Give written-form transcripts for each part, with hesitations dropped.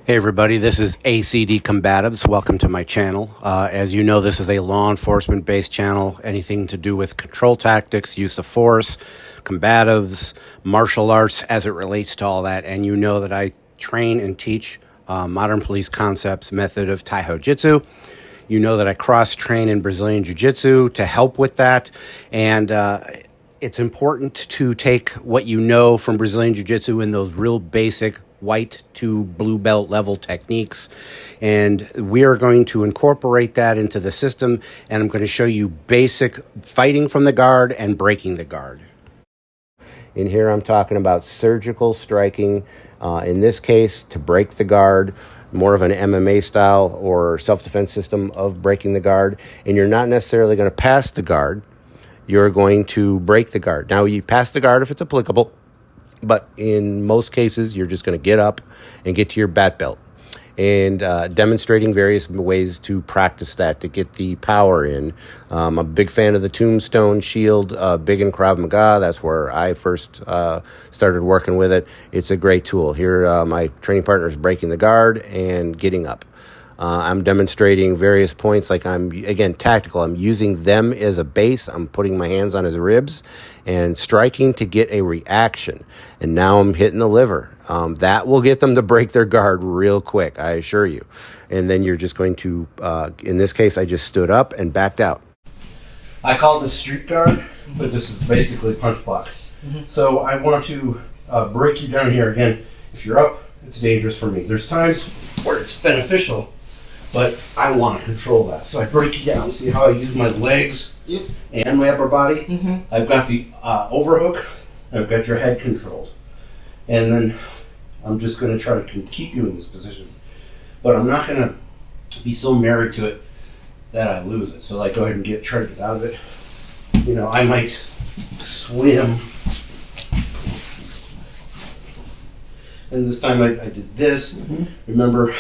Hey everybody, this is ACD Combatives. Welcome to my channel. As you know, this is a law enforcement based channel. Anything to do with control tactics, use of force, combatives, martial arts as it relates to all that. And you know that I train and teach modern police concepts method of Taiho-Jutsu. You know that I cross-train in Brazilian Jiu-Jitsu to help with that. And it's important to take what you know from Brazilian Jiu-Jitsu in those real basic white to blue belt level techniques. And we are going to incorporate that into the system. And I'm going to show you basic fighting from the guard and breaking the guard. In here, I'm talking about surgical striking. In this case, to break the guard, more of an MMA style or self-defense system of breaking the guard. And you're not necessarily going to pass the guard. You're going to break the guard. Now, you pass the guard if it's applicable, but in most cases, you're just going to get up and get to your bat belt. And demonstrating various ways to practice that, to get the power in. I'm a big fan of the tombstone shield, big in Krav Maga. That's where I first started working with it. It's a great tool. Here, my training partner is breaking the guard and getting up. I'm demonstrating various points, like I'm, again, tactical. I'm using them as a base. I'm putting my hands on his ribs and striking to get a reaction. And now I'm hitting the liver. That will get them to break their guard real quick, I assure you. And then you're just going to, in this case, I just stood up and backed out. I call this street guard, but this is basically punch block. So I want to break you down here. Again, if you're up, it's dangerous for me. There's times where it's beneficial, but I want to control that. So I break you down. See how I use my legs and my upper body? I've got the overhook. I've got your head controlled. And then I'm just going to try to keep you in this position. But I'm not going to be so married to it that I lose it. So like, go ahead and try to get out of it. You know, I might swim. And this time I did this. Remember,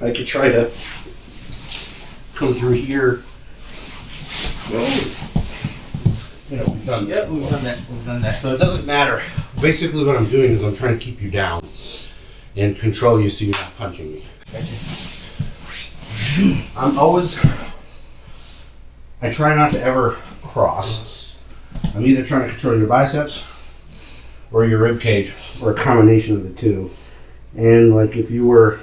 I could try to come through here. You know, we've done that. We've done that. So it doesn't matter. Basically what I'm doing is I'm trying to keep you down and control you so you're not punching me. I try not to ever cross. I'm either trying to control your biceps or your rib cage, or a combination of the two. And like if you were,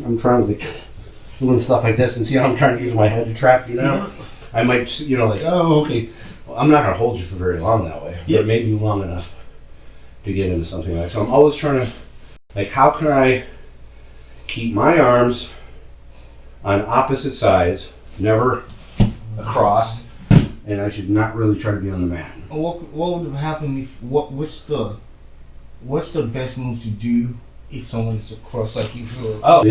I'm trying to doing stuff like this, and see how I'm trying to use my head to trap you now? I might, you know, like, oh, okay. Well, I'm not going to hold you for very long that way, but maybe long enough to get into something like that. So I'm always trying to, like, how can I keep my arms on opposite sides, never across, and I should not really try to be on the mat. What would happen if what's the best move to do if someone is across, like you feel? Oh, you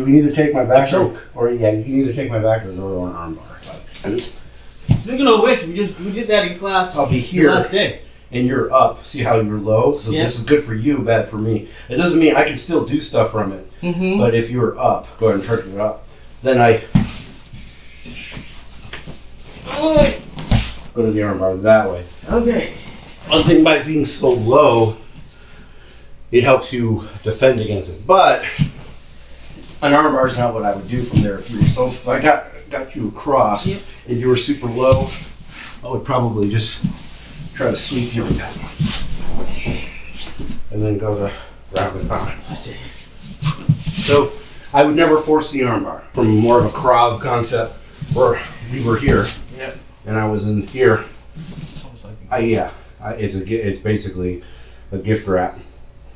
can either take my back choke, or you can either take my back or go on arm bar. Speaking of which, we did that in class. I'll be here last day, and you're up. See how you're low? So this is good for you, bad for me. It doesn't mean I can still do stuff from it. But if you're up, go ahead and try to get up. Then I go to the arm bar that way. Okay. One thing by being so low, it helps you defend against it. But an arm bar is not what I would do from there. If you were if I got you across and you were super low, I would probably just try to sweep you down and then go to round and pound. I see. So I would never force the arm bar. From more of a Krav concept, where you were here and I was in here. It's basically a gift wrap.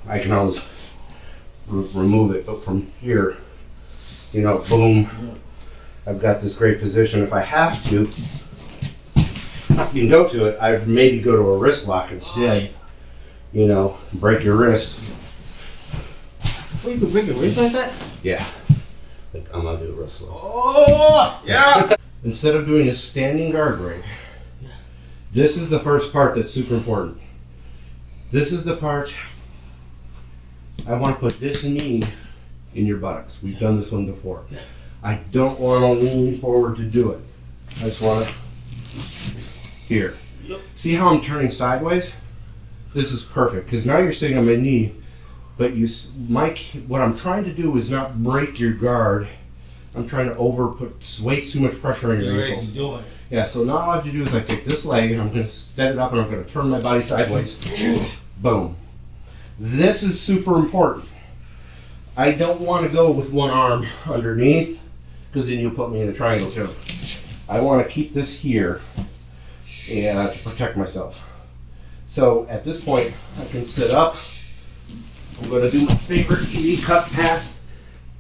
I can always remove it, but from here, you know, boom. I've got this great position. If I have to, I can go to it. I'd maybe go to a wrist lock instead. You know, break your wrist. Well, you can break your wrist like that? Yeah. I'm gonna do a wrist lock. Oh, yeah. Instead of doing a standing guard break, this is the first part that's super important. This is the part I want to put this knee in your buttocks. We've done this one before. I don't want to lean forward to do it. I just want to here. See how I'm turning sideways? This is perfect because now you're sitting on my knee, But Mike, what I'm trying to do is not break your guard. I'm trying to put way too much pressure on your ankles. Yeah, so now all I have to do is I take this leg and I'm going to set it up and I'm going to turn my body sideways. Boom. This is super important. I don't want to go with one arm underneath because then you'll put me in a triangle too. I want to keep this here and to protect myself. So at this point, I can sit up. I'm going to do my favorite knee cut pass,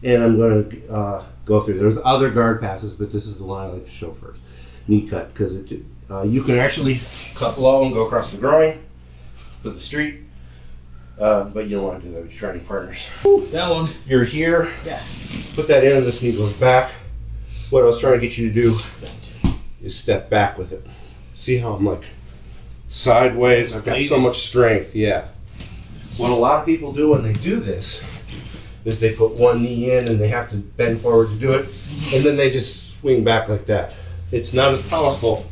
and I'm going to go through. There's other guard passes, but this is the one I like to show first. Knee cut, because you can actually cut low and go across the groin for the street, but you don't want to do that with your training partners. That one. You're here. Yeah. Put that in, and this knee goes back. What I was trying to get you to do is step back with it. See how I'm like sideways? I've got so much strength. Yeah. What a lot of people do when they do this is they put one knee in and they have to bend forward to do it, and then they just swing back like that. It's not as powerful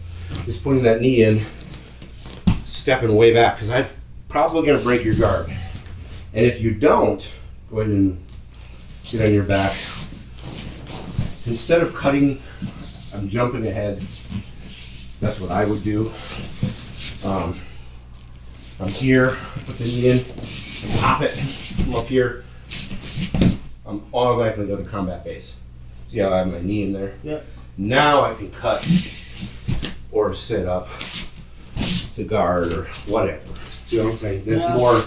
as putting that knee in, stepping way back, because I'm probably going to break your guard. And if you don't, go ahead and get on your back. Instead of cutting, I'm jumping ahead. That's what I would do. I'm here, put the knee in, pop it, I'm up here. I'm automatically going to combat base. See how I have my knee in there? Yeah. Now I can cut or sit up to guard or whatever. See what I'm saying? There's more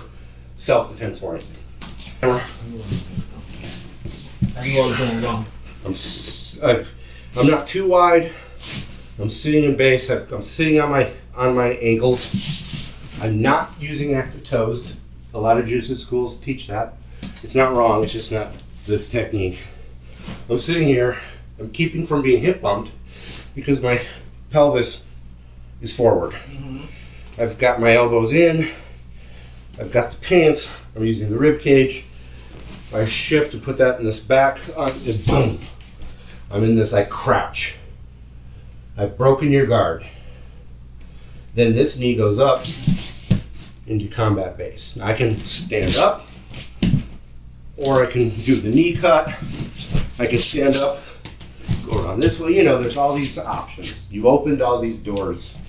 self-defense oriented. I'm not too wide. I'm sitting in base. I'm sitting on my ankles. I'm not using active toes. A lot of jiu-jitsu schools teach that. It's not wrong. It's just not this technique. I'm sitting here. I'm keeping from being hip bumped because my pelvis is forward. Mm-hmm. I've got my elbows in. I've got the pants. I'm using the rib cage. I shift to put that in this back, and boom. I'm in this like crouch. I've broken your guard. Then this knee goes up into combat base. Now I can stand up, or I can do the knee cut. I can stand up, go around this way. You know, there's all these options. You opened all these doors.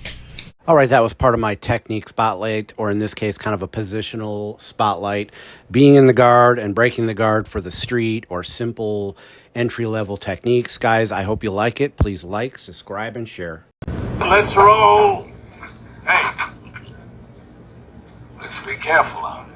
All right, that was part of my technique spotlight, or in this case, kind of a positional spotlight. Being in the guard and breaking the guard for the street or simple entry-level techniques. Guys, I hope you like it. Please like, subscribe, and share. Let's roll. Hey, let's be careful out.